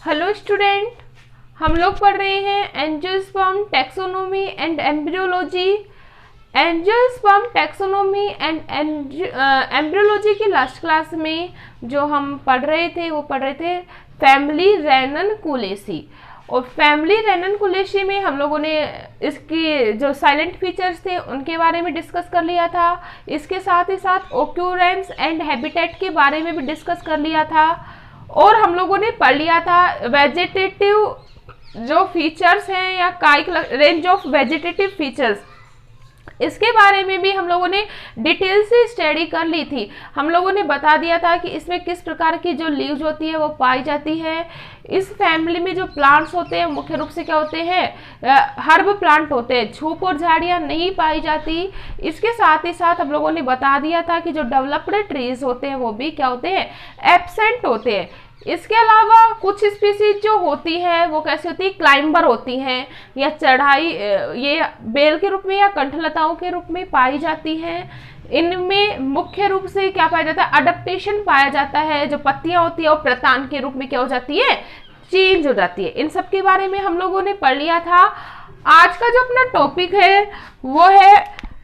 Hello student, हम लोग पढ़ रहे हैं angiosperm taxonomy and embryology. Angiosperm taxonomy and embryology की लास्ट क्लास में जो हम पढ़ रहे थे फैमिली रेननकुलेसी। और फैमिली रेननकुलेसी में हम लोगों ने इसकी जो साइलेंट फीचर्स थे उनके बारे में डिस्कस कर लिया था। इसके साथ ही साथ ओक्यूरेंस एंड हैबिटेट के बारे में भी डिस्कस कर लिया था। और हम लोगों ने पढ़ लिया था वेजिटेटिव जो फीचर्स हैं या काइक रेंज ऑफ वेजिटेटिव फीचर्स, इसके बारे में भी हम लोगों ने डिटेल से स्टडी कर ली थी। हम लोगों ने बता दिया था कि इसमें किस प्रकार की जो लीव्स होती है वो पाई जाती है। इस फैमिली में जो प्लांट्स होते हैं मुख्य रूप से क्या होते हैं, हर्ब प्लांट होते हैं, झूप और झाड़ियां नहीं पाई जाती। इसके साथ ही साथ हम लोगों ने बता दिया था कि जो डेवलप्ड ट्रीज होते हैं वो भी क्या होते हैं, एब्सेंट होते हैं। इसके अलावा कुछ स्पीसीज जो होती है वो कैसी होती है, क्लाइंबर होती हैं या चढ़ाई, ये बेल के रूप में या कंठलताओं के रूप में पाई जाती हैं। इनमें मुख्य रूप से क्या पाया जाता है, अडप्टेशन पाया जाता है। जो पत्तियां होती है वो प्रतान के रूप में क्या हो जाती है, चेंज हो जाती है। इन सब के बारे में हम लोगों ने पढ़ लिया था। आज का जो अपना टॉपिक है वो है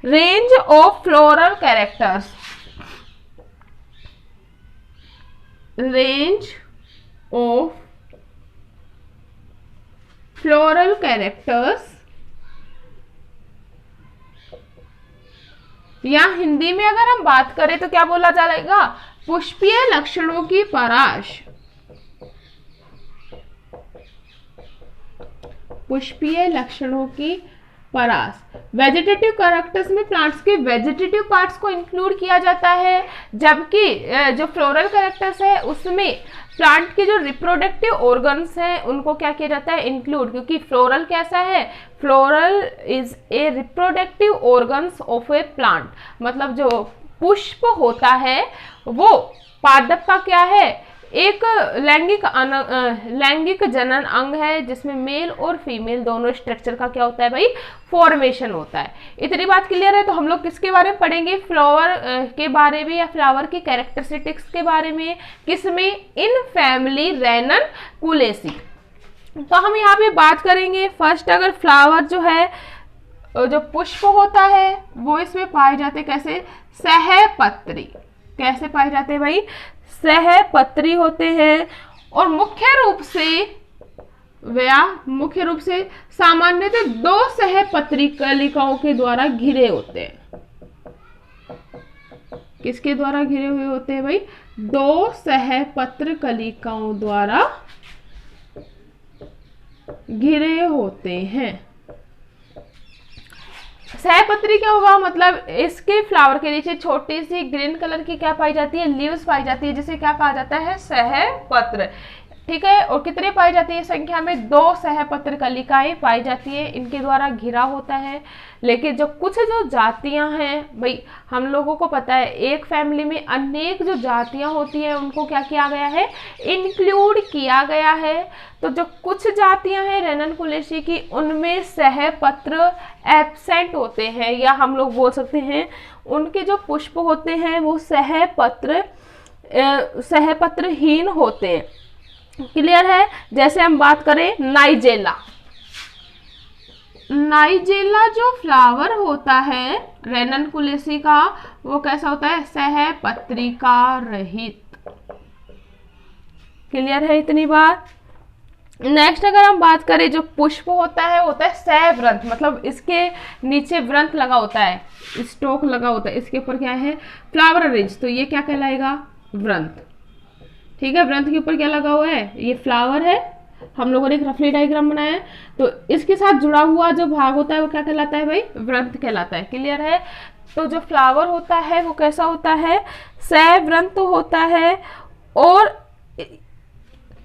range of floral characters. Range of floral characters, या हिंदी में अगर हम बात करें तो क्या बोला जाएगा, पुष्पीय लक्षणों की पराश। पुष्पीय लक्षणों की परास। वेजिटेटिव कैरेक्टर्स में प्लांट्स के वेजिटेटिव पार्ट्स को इंक्लूड किया जाता है, जबकि जो फ्लोरल कैरेक्टर्स है उसमें प्लांट के जो रिप्रोडक्टिव ऑर्गन्स हैं उनको क्या किया जाता है, इंक्लूड। क्योंकि फ्लोरल कैसा है, floral is a reproductive organs of A plant. मतलब जो पुष्प होता है वो पादप का क्या है, एक लैंगिक जनन अंग है जिसमें मेल और फीमेल दोनों स्ट्रक्चर का क्या होता है भाई, फॉर्मेशन होता है। इतनी बात क्लियर है। तो हम लोग किसके बारे में पढ़ेंगे, फ्लावर के बारे में या फ्लावर की कैरेक्टरिस्टिक्स के बारे में। किसमें, इन फैमिली रेननकुलेसी। तो हम यहाँ पे बात करेंगे फर्स्ट, अगर फ्लावर जो है, जो पुष्प होता है वो इसमें पाए जाते कैसे, सहपत्री। कैसे पाए जाते हैं भाई, सहपत्री होते हैं। और मुख्य रूप से सामान्यतः दो सहपत्री कलिकाओं के द्वारा घिरे होते हैं। किसके द्वारा घिरे हुए होते हैं भाई, दो सहपत्र कलिकाओं द्वारा घिरे होते हैं। सहपत्री क्या होगा, मतलब इसके फ्लावर के नीचे छोटी सी ग्रीन कलर की क्या पाई जाती है, लीव्स पाई जाती है, जिसे क्या कहा जाता है, सहपत्र। ठीक है। और कितने पाई जाती है, संख्या में दो सहपत्र कलिकाएं पाई जाती है, इनके द्वारा घिरा होता है। लेकिन जो कुछ जो जातियां हैं भाई, हम लोगों को पता है एक फैमिली में अनेक जो जातियां होती हैं उनको क्या किया गया है, इंक्लूड किया गया है। तो जो कुछ जातियां हैं रेननकुलेसी की, उनमें सहपत्र एब्सेंट होते हैं, या हम लोग बोल सकते हैं उनके जो पुष्प होते हैं वो सहपत्रहीन होते हैं। क्लियर है। जैसे हम बात करें नाइजेला, नाइजेला जो फ्लावर होता है रेननकुलेसी का वो कैसा होता है, सहपत्रिका रहित। क्लियर है इतनी बात। नेक्स्ट अगर हम बात करें, जो पुष्प होता है वो होता है सहव्रंत, मतलब इसके नीचे व्रंत लगा होता है, स्टोक लगा होता है, इसके ऊपर क्या है, फ्लावर रिज, तो ये क्या कहलाएगा, व्रंत। ठीक है। व्रंत के ऊपर क्या लगा हुआ है, ये फ्लावर है, हम लोगों ने एक रफली डायग्राम बनाया है, तो इसके साथ जुड़ा हुआ जो भाग होता है वो क्या कहलाता है भाई, व्रंत कहलाता है। क्लियर है। तो जो फ्लावर होता है वो कैसा होता है, सहव्रंत होता है। और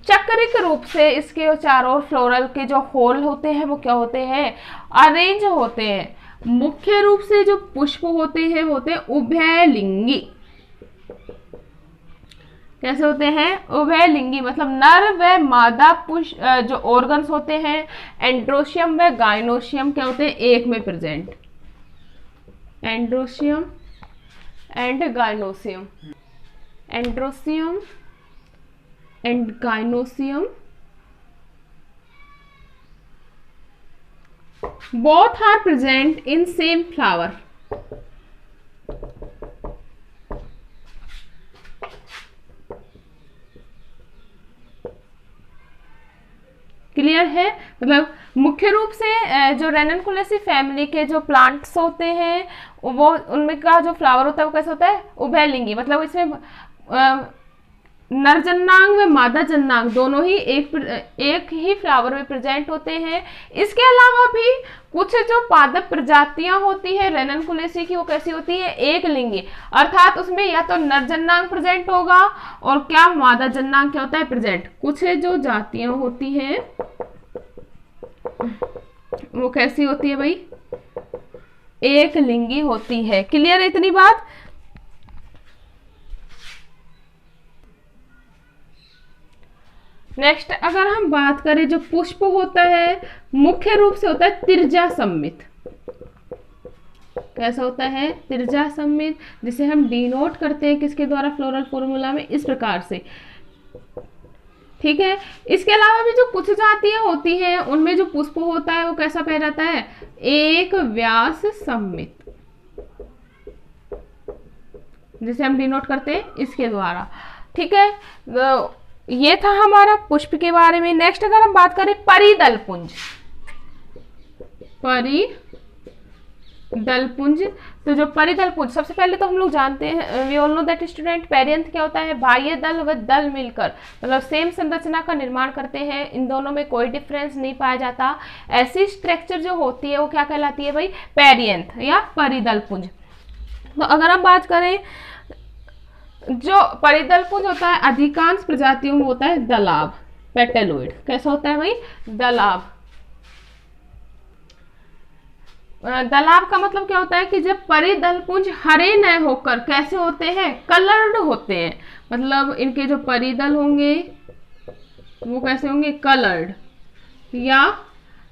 चक्रिक रूप से इसके चारों फ्लोरल के जो होल होते हैं वो क्या होते हैं, अरेंज होते हैं। मुख्य रूप से जो पुष्प होते हैं वो होते हैं उभयलिंगी। कैसे होते हैं, उभयलिंगी, मतलब नर व मादा पुष्प जो ऑर्गन्स होते हैं, एंड्रोशियम व गाइनोशियम क्या होते हैं, एक में present. Androecium and gynoecium, androecium and gynoecium both are present in same flower. Clear है? मतलब मुख्य रूप से जो रेननकुलेसी फैमिली के जो प्लांट्स होते हैं वो उनमें का जो फ्लावर होता है वो कैसा होता है? उभयलिंगी। मतलब इसमें नरजन्नांग व मादा जन्नांग दोनों ही एक ही फ्लावर में प्रेजेंट होते हैं। इसके अलावा भी कुछ जो पादप प्रजातियां होती है रेननकुलेसी की वो कैसी होती है? एक लिंगी, अर्थात उसमें या तो नरजन्नांग प्रेजेंट होगा और क्या मादा जन्नांग क्या होता है? प्रेजेंट। कुछ जो जातियां होती हैं वो कैसी होती है भाई? एक लिंगी होती है। क्लियर है इतनी बात? नेक्स्ट अगर हम बात करें, जो पुष्प होता है मुख्य रूप से होता है तिर्जा सम्मित। कैसा होता है? तिर्जा सम्मित, जिसे हम डिनोट करते हैं किसके द्वारा? फ्लोरल फॉर्मूला में इस प्रकार से। ठीक है। इसके अलावा भी जो कुछ जातियां होती हैं उनमें जो पुष्प होता है वो कैसा पाया जाता है? एक व्यास सम्मित, जिसे हम डिनोट करते हैं इसके द्वारा। ठीक है, तो ये था हमारा पुष्प के बारे में। नेक्स्ट अगर हम बात करें परिदल पुंज, परिदल पुंज, तो जो परिदल पुंज, सबसे पहले तो हम लोग जानते हैं, we all know that student, perianth क्या होता है? बाह्य दल व दल मिलकर मतलब सेम संरचना का निर्माण करते हैं। इन दोनों में कोई डिफरेंस नहीं पाया जाता। ऐसी स्ट्रक्चर जो होती है वो क्या कहलाती है भाई? पेरियंथ या परिदल पुंज। तो अगर हम बात करें, जो परिदल पुंज होता है अधिकांश प्रजातियों में होता है दलाव, पेटेलोइड। कैसा होता है भाई? दलाव। दलाव का मतलब क्या होता है कि जब परिदल पुंज हरे न होकर कैसे होते हैं? कलर्ड होते हैं। मतलब इनके जो परिदल होंगे वो कैसे होंगे? कलर्ड या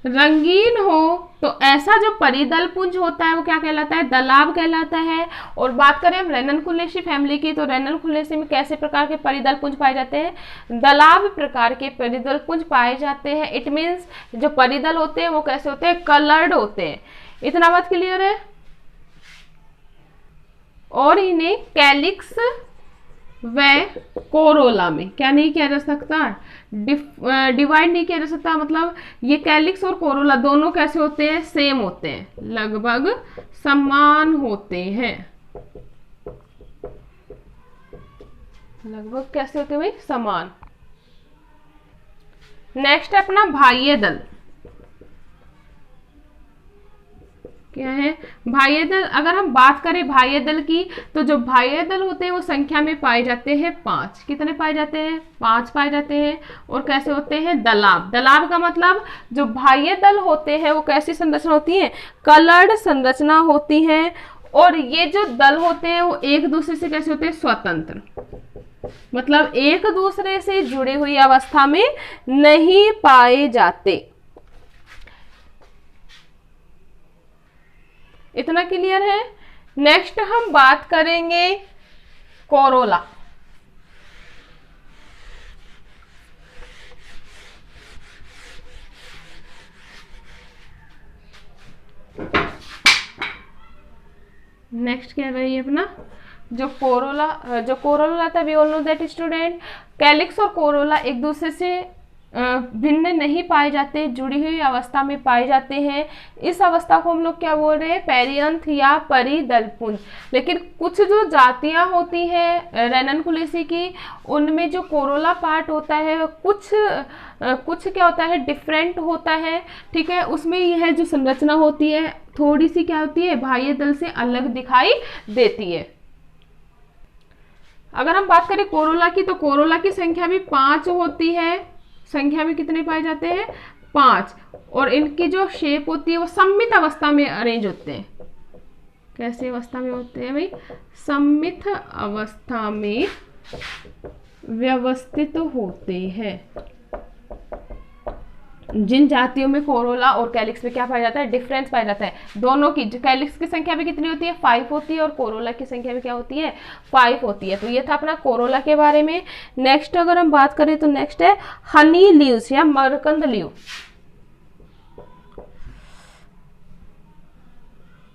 रंगीन हो, तो ऐसा जो परिदल पुंज होता है वो क्या कहलाता है? दलाव कहलाता है। और बात करें हम रेननकुलेसी फैमिली की, तो रेननकुलेसी में कैसे प्रकार के परिदल पुंज पाए जाते हैं? दलाव प्रकार के परिदल पुंज पाए जाते हैं। इट मीन्स जो परिदल होते हैं वो कैसे होते हैं? कलर्ड होते हैं। इतना बात क्लियर है? और इन्हें कैलिक्स व कोरोला में क्या नहीं किया जा सकता? डिवाइड नहीं किया जा सकता। मतलब ये कैलिक्स और कोरोला दोनों कैसे होते हैं? सेम होते हैं, लगभग समान होते हैं। लगभग कैसे होते हैं भाई? समान। नेक्स्ट अपना बाह्य दल क्या है? बाह्य दल। अगर हम बात करें बाह्य दल की, तो जो बाह्य दल होते हैं वो संख्या में पाए जाते हैं 5। कितने पाए जाते हैं? 5 पाए जाते हैं। और कैसे होते हैं? दलाव। दलाव का मतलब जो बाह्य दल होते हैं वो कैसी संरचना होती है? कलर्ड संरचना होती है। और ये जो दल होते हैं वो एक दूसरे से कैसे होते हैं? स्वतंत्र, मतलब एक दूसरे से जुड़ी हुई अवस्था में नहीं पाए जाते। इतना क्लियर है? नेक्स्ट हम बात करेंगे कोरोला। नेक्स्ट क्या है भाई अपना? जो कोरोला था, we all know that student, calyx और कोरोला एक दूसरे से भिन्न नहीं पाए जाते, जुड़ी हुई अवस्था में पाए जाते हैं। इस अवस्था को हम लोग क्या बोल रहे हैं? पेरियंथ या परिदल पुंज। लेकिन कुछ जो जातियां होती हैं रेननकुलेसी की, उनमें जो कोरोला पार्ट होता है कुछ क्या होता है? डिफरेंट होता है। ठीक है, उसमें यह जो संरचना होती है थोड़ी सी क्या होती है? बाह्य दल से अलग दिखाई देती है। अगर हम बात करें कोरोला की, तो कोरोला की संख्या भी 5 होती है। संख्या में कितने पाए जाते हैं? 5। और इनकी जो शेप होती है वो सममित अवस्था में अरेंज होते हैं। कैसे अवस्था में होते हैं भाई? सममित अवस्था में व्यवस्थित होते हैं। जिन जातियों में कोरोला और कैलिक्स में क्या पाया जाता है? डिफरेंस पाया जाता है। दोनों की कैलिक्स की संख्या भी कितनी होती है? 5 होती है। और कोरोला की संख्या भी क्या होती है? 5 होती है। तो ये था अपना कोरोला के बारे में। नेक्स्ट अगर हम बात करें तो नेक्स्ट है हनी लीव्स या मरकंद लीव।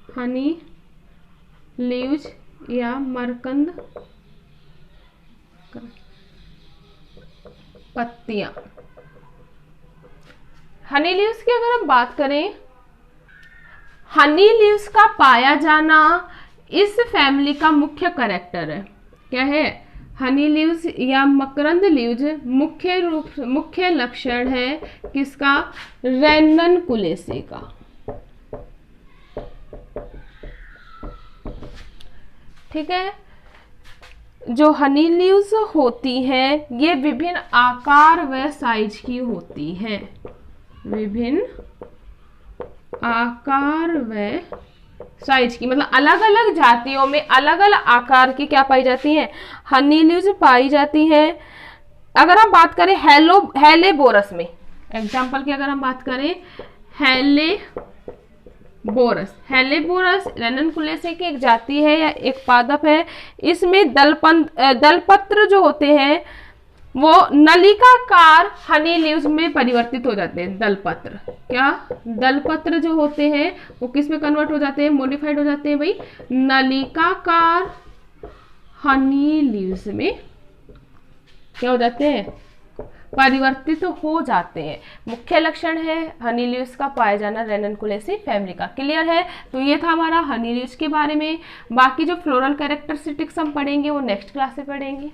हनी लीव्स या मकरंद पत्तियां। हनी लीव्स की अगर हम बात करें, हनी लीव्स का पाया जाना इस फैमिली का मुख्य कैरेक्टर है। क्या है? हनी लीव्स या मकरंद लीव्स मुख्य लक्षण है किसका? रेननकुलेसी का। ठीक है। जो हनी लीव्स होती हैं ये विभिन्न आकार व साइज की होती हैं। विभिन्न आकार व साइज की, मतलब अलग अलग जातियों में अलग अलग आकार की क्या पाई जाती हैं? हनी लीव्स पाई जाती हैं। अगर हम बात करें हेलेबोरस में, एग्जाम्पल की अगर हम बात करें, हेलेबोरस रेननकुलेसी की एक जाति है या एक पादप है। इसमें दलपत्र जो होते हैं वो नलिकाकार हनी लीव्स में परिवर्तित हो जाते हैं। दलपत्र, क्या दलपत्र जो होते हैं वो किस में कन्वर्ट हो जाते हैं? मॉडिफाइड हो जाते हैं भाई, नलिकाकार हनी लीव्स में क्या हो जाते हैं? परिवर्तित हो जाते हैं। मुख्य लक्षण है हनी लीव्स का पाया जाना रेननकुलेसी फैमिली का। क्लियर है? तो ये था हमारा हनी लीव्स के बारे में। बाकी जो फ्लोरल कैरेक्टरिस्टिक्स हम पढ़ेंगे वो नेक्स्ट क्लास में पढ़ेंगे।